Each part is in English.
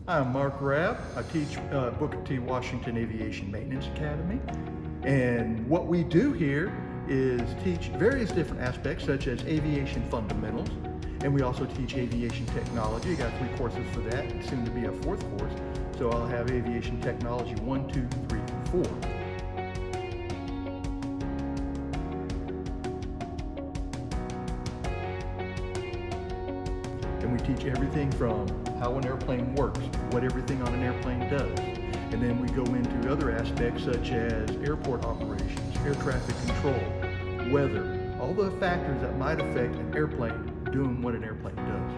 I'm Mark Rabb. I teach Booker T. Washington Aviation Maintenance Academy. And what we do here is teach various different aspects such as aviation fundamentals. And we also teach aviation technology. I got 3 courses for that, and soon to be a 4th course. So I'll have aviation technology 1, 2, 3, and 4. And we teach everything from how an airplane works, what everything on an airplane does. And then we go into other aspects such as airport operations, air traffic control, weather, all the factors that might affect an airplane doing what an airplane does.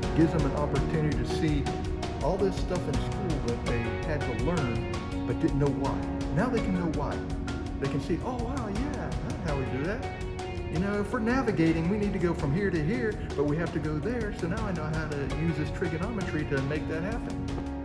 It gives them an opportunity to see all this stuff in school that they had to learn but didn't know why. Now they can know why. They can see, oh wow, yeah, that's how we do that. You know, if we're navigating, we need to go from here to here, but we have to go there, so now I know how to use this trigonometry to make that happen.